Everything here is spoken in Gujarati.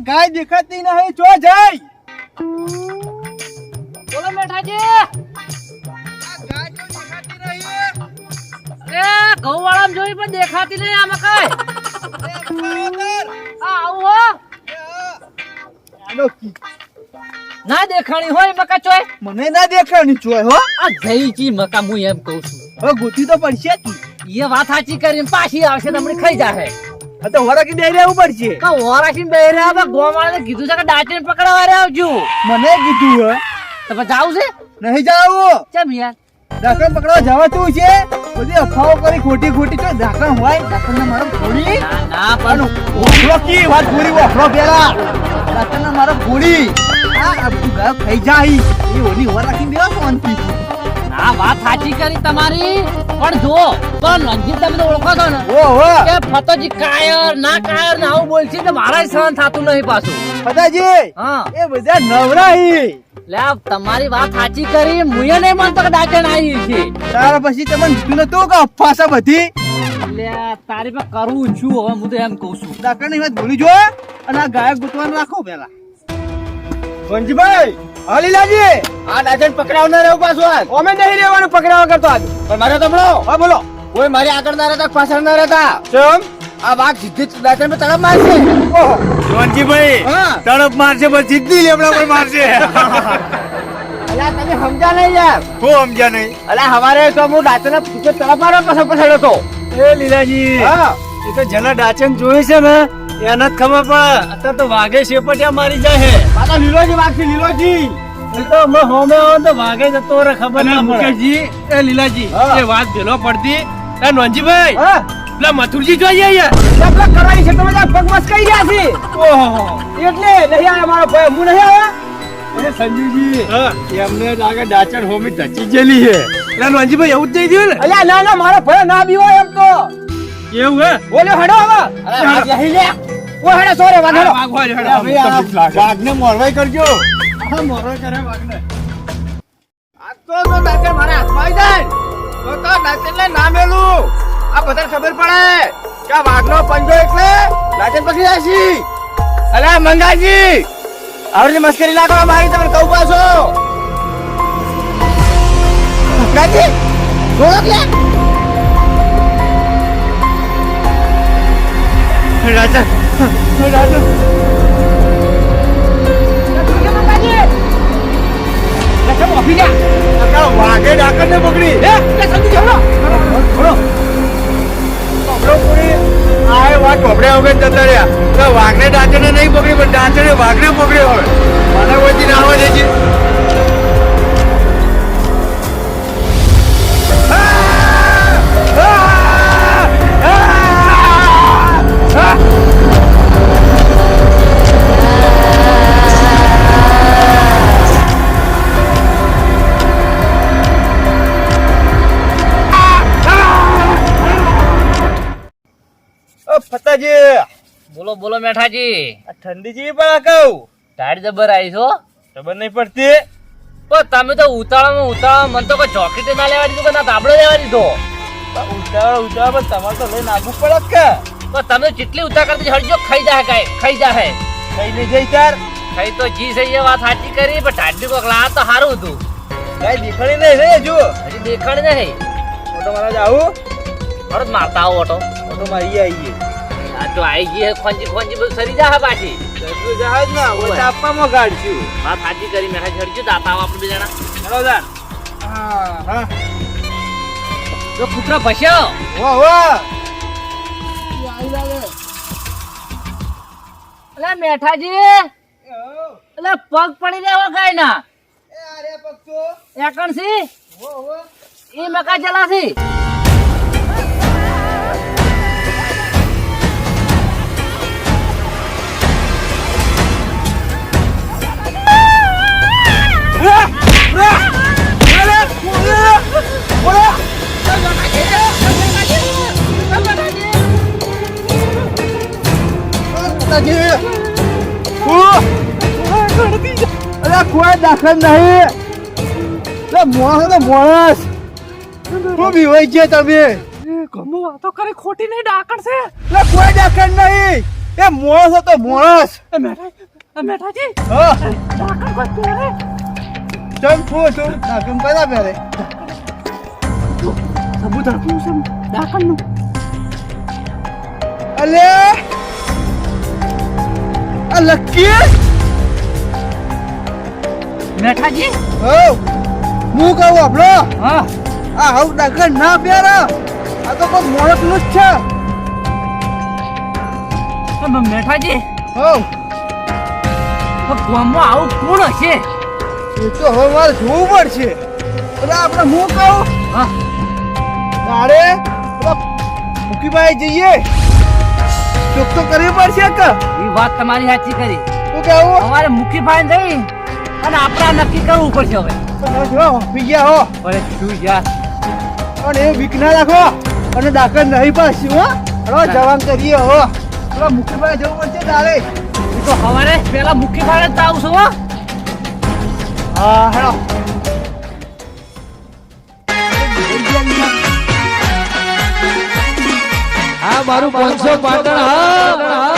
ગાય દેખાતી નહીં, જો જાય. બોલો મેઠાજી. આ ગાય તો દેખાતી નહીં. અરે ઘઉં વાળા જોઈ પણ દેખાતી નહીં આમાં કઈ. આવું હો ના દેખાણી હોય મકા ચોય. મને ના દેખાણી ચોય હો. આ જઈ જી મકા હું એમ કહું છું. હવે ગોતી તો પડશે જ. એ વાત સાચી કરીને પાછી આવશે તમને ખાઈ જાહે. આ તો વરાકી દઈ રહેવું પડશે. તો ઓરાશીને બે રહ્યા બા ગોમાળાને કીધું છે કે ડાચીને પકડવા રે આવજો. મને કીધું હે. તો પછી જાવું છે નહીં જાવું. કેમ યાર? ડાકણ પકડવા જવાતું છે. બધી અફવાઓ કરી ખોટી ખોટી તો ડાકણ હોય. ડાકણ મારો ફોડી. ના ના પણ ઓફરો કી વાત પૂરી ઓફરો પેલા. ડાકણ મારો ફોડી. આ અબુ ગાય ખાઈ જાય. એ ઓની ઓર રાખીને દેવા શાંતિ. આ વાત સાચી કરી તમારી પણ જો પણ રંજીત તમે તો ઓળખો છો ને ઓહો કે ફતોજી કાયર ના કાયર ને આવું બોલશે તો મારા સહન થાતું નહીં પાછું. ફતાજી હા એ બધા નવરાઈ. લે તમારી વાત સાચી કરી મુયે નહીં માનતો કે ડાચણ આવી છે. તારા પછી તમને દીધું નતું કે અફાસા બધી. લે તારી પર કરવું છું હવે હું તો એમ કહું છું. ડાકણ ની વાત ભૂલી જો અને આ ગાયક ગુતવાનું રાખો પેલા. વંજીભાઈ હા લીલાજી આ ડાચણ પકડાવનાર રહ્યો પાછો. અમે નહીં રહેવાનું પકડાવા કરતો આજ. પણ મારે તો બોલો. હા બોલો. કોઈ મારી આગળ ના રહેતા પાછળ ના રહેતા. કેમ? આ વાઘ સીધી ડાચણ પર તડપ મારશે. ઓહો વંજીભાઈ હા તડપ મારશે પણ સીધી લેબડા પર મારશે. અલા તમે સમજા નહીં યાર. હું સમજ્યા નહીં. અલા હવારે તો હું ડાચણ તડપ મારવા પાછળ પછાડ્યો તો. એ લીલાજી હા એ તો જેના ડાચન જોઈ છે ને એને જ ખબર પડે. અત્યારે તો વાઘે શેપટિયા મારી જાય છે. પાછા લીલોજી વાઘ છે લીલોજી. એ તો અમે હોમે આવે તો વાઘે જતો રહે ખબર ના પડે. મુકેશજી એ લીલાજી હા. એ વાત ભેલો પડતી એ નોનજીભાઈ હા પેલા મથુરજી જોઈએ અહીંયા. ડબલા કરાવી છે તમે પગ મસ્કાઈ ગયા છે. ઓહો એટલે નહીં આવે મારો ભાઈ હું નહીં આવે. એ સંજીવજી હા એમને લાગે ડાચન હોમી ધચી ગયેલી છે. પેલા નોનજીભાઈ એવું જ થઈ ગયું ને અલ્યા ના ના મારો ભાઈ ના બીવો એમ તો. એવું હે બોલ્યો હેડો હવે. અરે લઈ લે. ઓ હેડો સોરે વાઘ હેડો. વાઘ હોય, હેડો. ભાઈ આ વાઘને મોરવાઈ કરજો. આ મોરો કરે વાઘને. આ તો ડાચર મારા હાથમાં આવી જાય. તો ડાચરને ના મેલું. આ બધાને ખબર પડે કે આ વાઘનો પંજો એટલે ડાચર પકડી જાય છે. અલ્યા મંગાજી આવડી મસ્કરી ના કરો મારી તમને કહું પાછો. મંગાજી જોડો કે ડાચન ડાચન વાઘે ડાકણ ને પકડી. જતા રહ્યા વાઘને ડાચણે નહીં પકડી પણ ડાચણે વાઘને પકડ્યો. હવે મને કોઈ ના આવવા દેજે. ફતાજી બોલો બોલો મેઠાજી. આ ઠંડી જેવી પણ કહું ટાઈટ જબર આવી છો ખબર નહીં પડતી. પણ તમે તો ઉતાળામાં મને તો કોઈ ચોકલેટ ના લેવા દીધું કે ના તાબડો લેવા દીધો. ઉતાવળ પણ તમારે તો લઈને આગું પડે કે પણ તમે જેટલી ઉતાર કરતી હરજો ખાઈ જાય કાંઈ ખાઈ જાય. કઈ નહીં જઈ તાર ખાઈ તો જી છે એ વાત સાચી કરી પણ ટાઈટ કોક લા તો સારું હતું. કઈ દેખાડી નહીં રે હજુ. હજી દેખાડી નહીં. ઓટો મારા જાવું ફરજ મારતા આવો ઓટો. ઓટો મારી આવીએ. આ તો આવી ગઈ ખોંજી બધું સરી જાય પાછી. જતું જહાજ ના ઓછા આપવામાં કાઢશું. વાત સાચી કરી મેઠાજી હરજો દાતા આવો આપણે બે જણા. ચલો તાર. હા જો કૂતરો ભસ્યો. વાહ વાહ અલા મેઠાજી અલા પગ પડી રહ્યા કાઈ ના એકણસી એ મકા જલાસી. કોઈ દાખલ નહીં. મોણસ હું બીવાઈ છે તમે. વાતો કરે ખોટી નહીં ડાકણ છે. કોઈ દાખલ નહીં. એ મોણસ હતો મોણસ. મેઠાજી હા ઢાંકણ કોઈ પહેરે ચમ છું ના કેમ કદા પહેરે સબૂત આપ્યું છે ઢાંકણનું. અલે આ લકી મેઠાજી હો હું કહું આપણો હા આ હવ ડાકર ના પહેરે આ તો કોઈ મોણસ નું જ છે. મેઠાજી હો ગામમાં આવું કોણ હશે? એ તો હવે મારે જોવું પડશે. એટલે આપણે હું કહું હા તારે મુકીભાઈ જઈએ ચોક તો કરવી પડશે કે એ વાત તમારી સાચી કરી. તું કેવું અમારે મુખી ભાઈ જઈ અને આપણા નક્કી કરવું પડશે હવે. પી ગયા હો અરે શું યાર અને એ વીક ના રાખો અને ડાકર નહીં પાછી હો. હલો જવાન કરીએ હો. પેલા મુકીભાઈ જવું પડશે તારે. એ તો સવારે પેલા મુખી ભાઈ જ આવશું હો. હા હેલો આ મારું 500 પાટણ હા